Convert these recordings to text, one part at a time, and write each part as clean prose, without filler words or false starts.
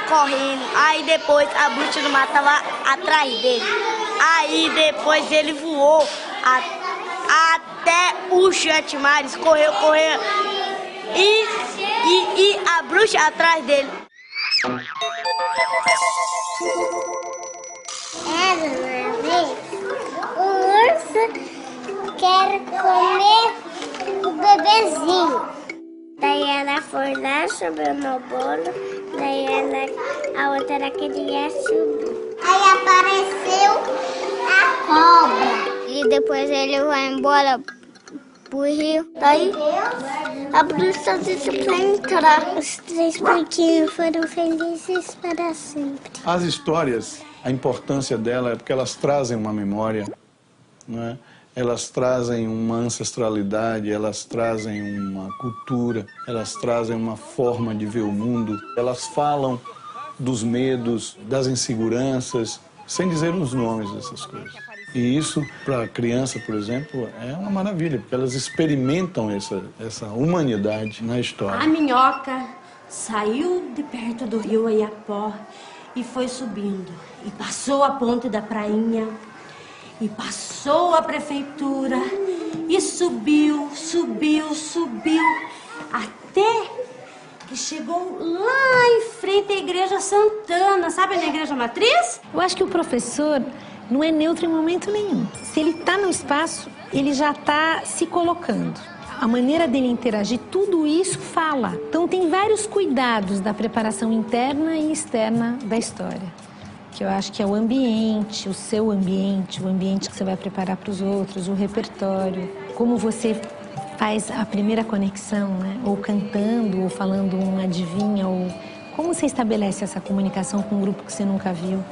Correndo, aí depois a bruxa do mar tava atrás dele. Aí depois ele voou até o Sete Mares, correu e a bruxa atrás dele. Era uma vez um urso quer comer o bebezinho. Daí ela foi lá, subiu no bolo, daí a outra queria subir. Aí apareceu a cobra. E depois ele vai embora pro rio. Daí a bruxa disse pra entrar. Os três porquinhos foram felizes para sempre. As histórias, a importância dela é porque elas trazem uma memória, não é? Elas trazem uma ancestralidade, elas trazem uma cultura, elas trazem uma forma de ver o mundo. Elas falam dos medos, das inseguranças, sem dizer os nomes dessas coisas. E isso, para a criança, por exemplo, é uma maravilha, porque elas experimentam essa humanidade na história. A minhoca saiu de perto do rio Iapó e foi subindo. E passou a ponte da prainha. E passou a prefeitura e subiu, até que chegou lá em frente à Igreja Santana, sabe na Igreja Matriz? Eu acho que o professor não é neutro em momento nenhum. Se ele está no espaço, ele já está se colocando. A maneira dele interagir, tudo isso fala. Então tem vários cuidados da preparação interna e externa da história. Que eu acho que é o ambiente, o seu ambiente, o ambiente que você vai preparar para os outros, o repertório, como você faz a primeira conexão, né? Ou cantando, ou falando uma adivinha, ou como você estabelece essa comunicação com um grupo que você nunca viu,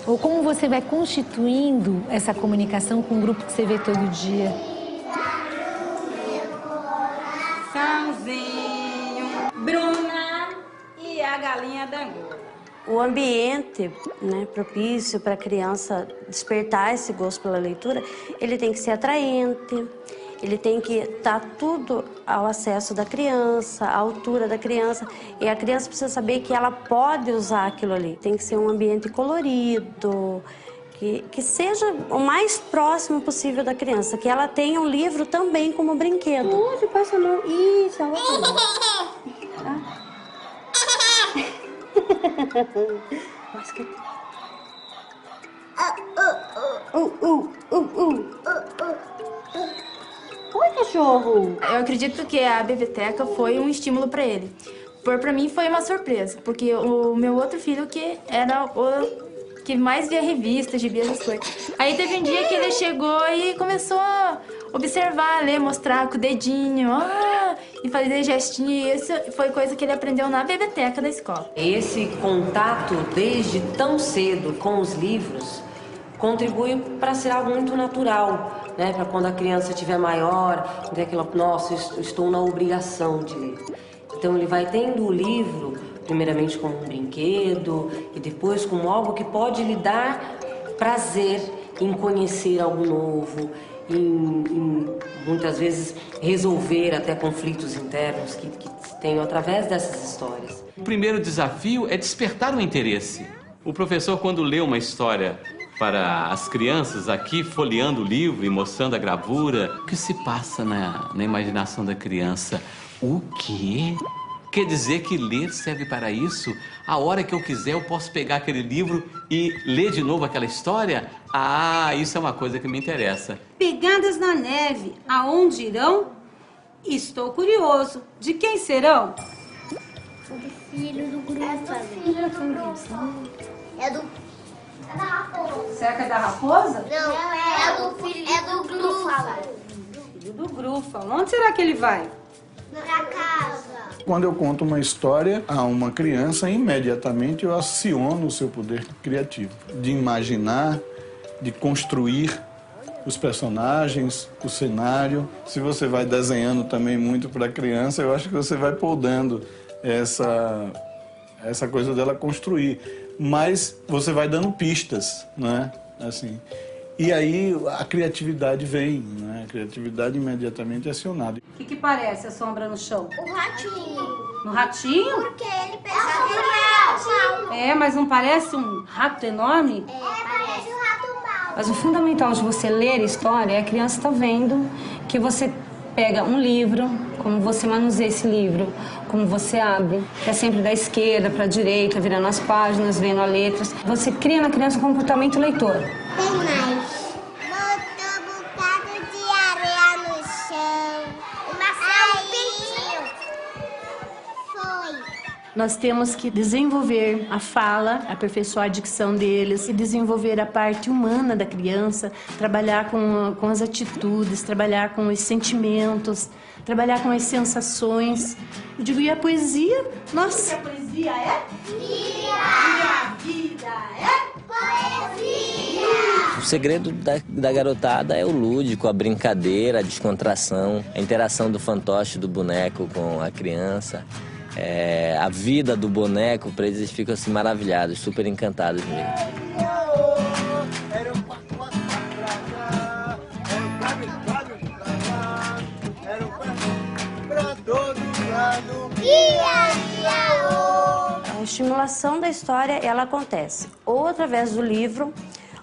ou como você vai constituindo essa comunicação com um grupo que você vê todo dia. Sãozinho, Bruna e a galinha da Angola. O ambiente, né, propício para a criança despertar esse gosto pela leitura, ele tem que ser atraente, ele tem que estar tudo ao acesso da criança, à altura da criança. E a criança precisa saber que ela pode usar aquilo ali. Tem que ser um ambiente colorido, que seja o mais próximo possível da criança, que ela tenha um livro também como brinquedo. Onde passa não? Isso, Mas que... Oi, cachorro. Eu acredito que a biblioteca foi um estímulo para ele. Para mim foi uma surpresa, porque o meu outro filho que era o que mais via revistas, gibi, essas coisas. Aí teve um dia que ele chegou e começou a observar, ler, mostrar com o dedinho, e fazer gestinho. E isso foi coisa que ele aprendeu na biblioteca da escola. Esse contato desde tão cedo com os livros contribui para ser algo muito natural, né? Para quando a criança estiver maior, ter aquela, nossa, estou na obrigação de ler. Então ele vai tendo o livro, primeiramente como um brinquedo e depois como algo que pode lhe dar prazer em conhecer algo novo, em muitas vezes resolver até conflitos internos que tenho através dessas histórias. O primeiro desafio é despertar o interesse. O professor, quando lê uma história para as crianças aqui, folheando o livro e mostrando a gravura, o que se passa na imaginação da criança? O quê? Quer dizer que ler serve para isso? A hora que eu quiser, eu posso pegar aquele livro e ler de novo aquela história? Ah, isso é uma coisa que me interessa. Pegadas na neve, aonde irão? Estou curioso. De quem serão? Do filho do grupo. É da raposa. Será que é da raposa? Não, é do filho do Grúfalo. Filho do Grúfalo. Onde será que ele vai? Pra casa. Quando eu conto uma história a uma criança, imediatamente eu aciono o seu poder criativo, de imaginar, de construir os personagens, o cenário. Se você vai desenhando também muito para a criança, eu acho que você vai podando essa coisa dela construir. Mas você vai dando pistas, né? Assim. E aí a criatividade vem, né? A criatividade imediatamente é acionada. O que parece a sombra no chão? O ratinho. No ratinho? Porque ele pensa É, mas não parece um rato enorme? parece o rato mau. Mas o fundamental de você ler a história é a criança estar vendo que você pega um livro, como você manuseia esse livro, como você abre, que é sempre da esquerda para a direita, virando as páginas, vendo as letras. Você cria na criança um comportamento leitor. Tem mais. Botou um bocado de areia no chão. Um pintinho. Foi. Nós temos que desenvolver a fala, aperfeiçoar a dicção deles e desenvolver a parte humana da criança, trabalhar com as atitudes, trabalhar com os sentimentos, trabalhar com as sensações. Eu digo, e a poesia? Nossa! A poesia é? Vida! E a vida é? Poesia! O segredo da garotada é o lúdico, a brincadeira, a descontração, a interação do fantoche, do boneco com a criança. A vida do boneco, para eles ficam assim maravilhados, super encantados mesmo. A estimulação da história, ela acontece ou através do livro,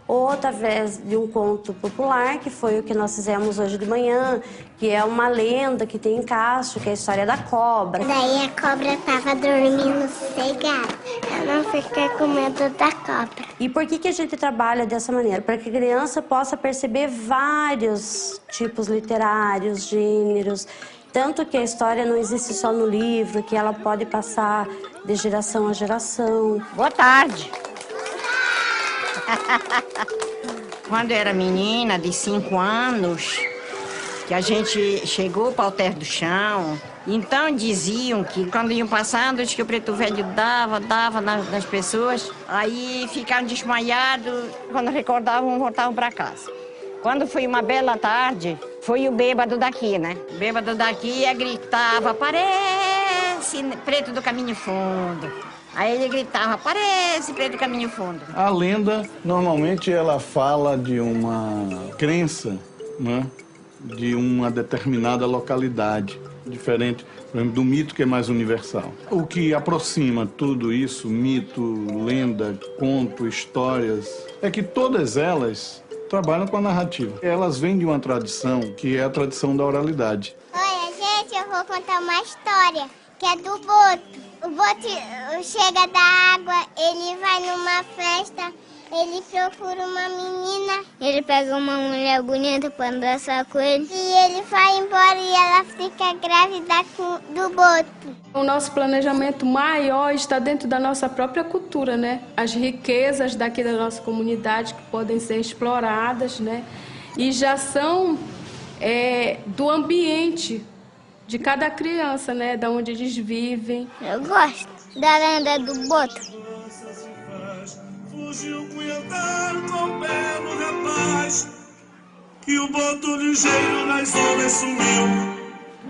ou através de um conto popular, que foi o que nós fizemos hoje de manhã, que é uma lenda que tem em Castro, que é a história da cobra. Daí a cobra tava dormindo sossegada. Eu não fiquei com medo da cobra. E por que a gente trabalha dessa maneira? Para que a criança possa perceber vários tipos literários, gêneros, tanto que a história não existe só no livro, que ela pode passar de geração a geração. Boa tarde. Quando eu era menina, de 5 anos, que a gente chegou para o Alter do Chão, então diziam que quando iam passando, que o preto velho dava nas pessoas, aí ficavam desmaiados, quando recordavam, voltavam para casa. Quando foi uma bela tarde, foi o bêbado daqui, né? O bêbado daqui gritava, parece preto do caminho fundo. Aí ele gritava, parece preto do caminho fundo. A lenda, normalmente, ela fala de uma crença, né? De uma determinada localidade, diferente, por exemplo, do mito, que é mais universal. O que aproxima tudo isso, mito, lenda, conto, histórias, é que todas elas trabalham com a narrativa. Elas vêm de uma tradição, que é a tradição da oralidade. Olha, gente, eu vou contar uma história, que é do Boto. O Boto chega da água, ele vai numa festa, ele procura uma menina. Ele pega uma mulher bonita pra dançar com ele. E ele vai embora e ela fica grávida do Boto. O nosso planejamento maior está dentro da nossa própria cultura, né? As riquezas daqui da nossa comunidade que podem ser exploradas, né? E já são do ambiente de cada criança, né? Da onde eles vivem. Eu gosto da lenda do Boto. Fugiu cunhadar com pé no rapaz, que o Boto ligeiro nas ondas sumiu.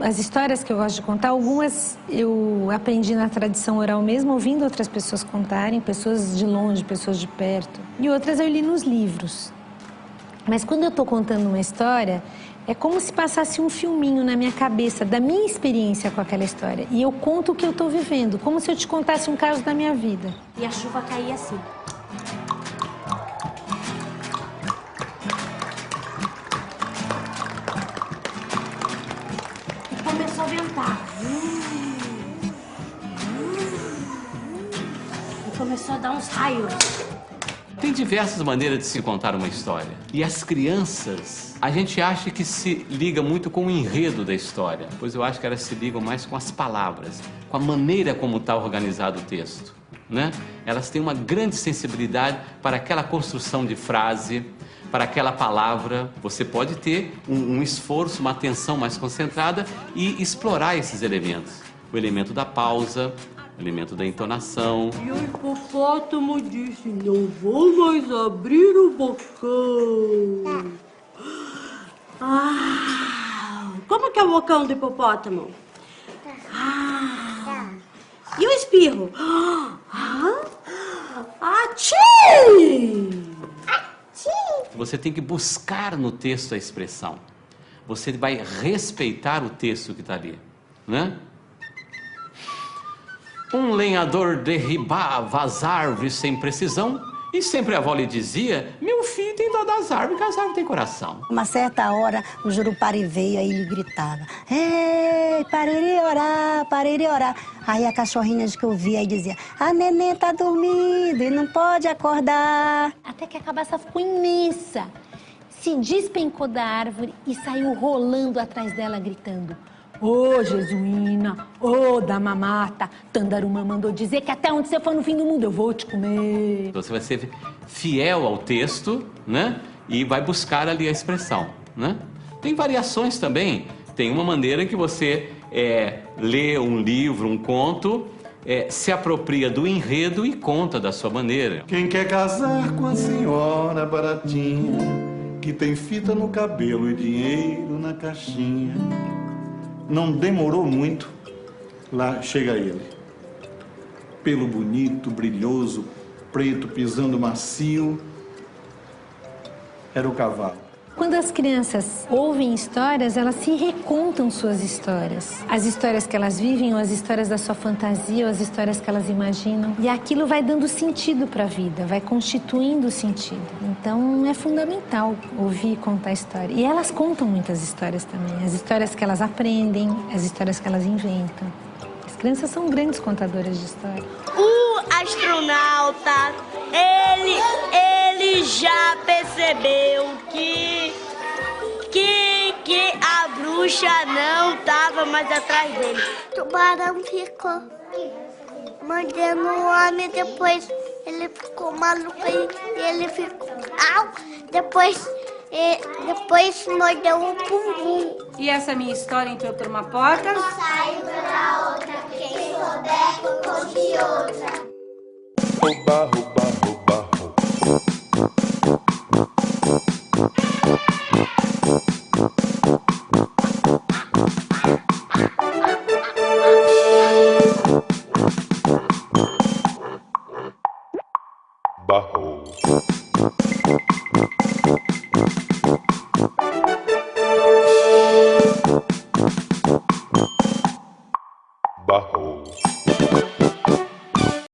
As histórias que eu gosto de contar, algumas eu aprendi na tradição oral mesmo, ouvindo outras pessoas contarem, pessoas de longe, pessoas de perto. E outras eu li nos livros. Mas quando eu estou contando uma história, é como se passasse um filminho na minha cabeça, da minha experiência com aquela história. E eu conto o que eu estou vivendo, como se eu te contasse um caso da minha vida. E a chuva caía assim. E começou a ventar. E começou a dar uns raios. Tem diversas maneiras de se contar uma história. E as crianças, a gente acha que se liga muito com o enredo da história, pois eu acho que elas se ligam mais com as palavras, com a maneira como está organizado o texto, né? Elas têm uma grande sensibilidade para aquela construção de frase, para aquela palavra. Você pode ter um esforço, uma atenção mais concentrada e explorar esses elementos. O elemento da pausa, o elemento da entonação. E o hipopótamo disse, não vou mais abrir o bocão. Ah, como que é o bocão do hipopótamo? Ah, e o espirro? Atchim! Você tem que buscar no texto a expressão. Você vai respeitar o texto que está ali, né? Um lenhador derribava as árvores sem precisão e sempre a avó lhe dizia: meu filho tem dó das árvores, que as árvores têm coração. Uma certa hora, o Jurupari veio, aí ele gritava: ei, parei orar, parei orar. Aí a cachorrinha que eu via aí dizia: a neném tá dormindo e não pode acordar. Até que a cabaça ficou imensa, se despencou da árvore e saiu rolando atrás dela, gritando: ô, Jesuína, ô, da mamata, Tandaruma mandou dizer que até onde você for no fim do mundo eu vou te comer. Você vai ser fiel ao texto, né? E vai buscar ali a expressão, né? Tem variações também. Tem uma maneira que você lê um livro, um conto, se apropria do enredo e conta da sua maneira. Quem quer casar com a senhora baratinha, que tem fita no cabelo e dinheiro na caixinha. Não demorou muito, lá chega ele. Pelo bonito, brilhoso, preto, pisando macio. Era o cavalo. Quando as crianças ouvem histórias, elas se recontam suas histórias. As histórias que elas vivem, ou as histórias da sua fantasia, ou as histórias que elas imaginam. E aquilo vai dando sentido para a vida, vai constituindo sentido. Então é fundamental ouvir e contar história. E elas contam muitas histórias também. As histórias que elas aprendem, as histórias que elas inventam. As crianças são grandes contadoras de história. O astronauta, ele já percebeu que a bruxa não estava mais atrás dele. O tubarão ficou mordendo o homem, depois ele ficou maluco e ele ficou... Depois mordeu o bumbum. E essa minha história entrou por uma porta. Saiu pela outra, quem souber contou de outra. Oba, oba, oba, Barro.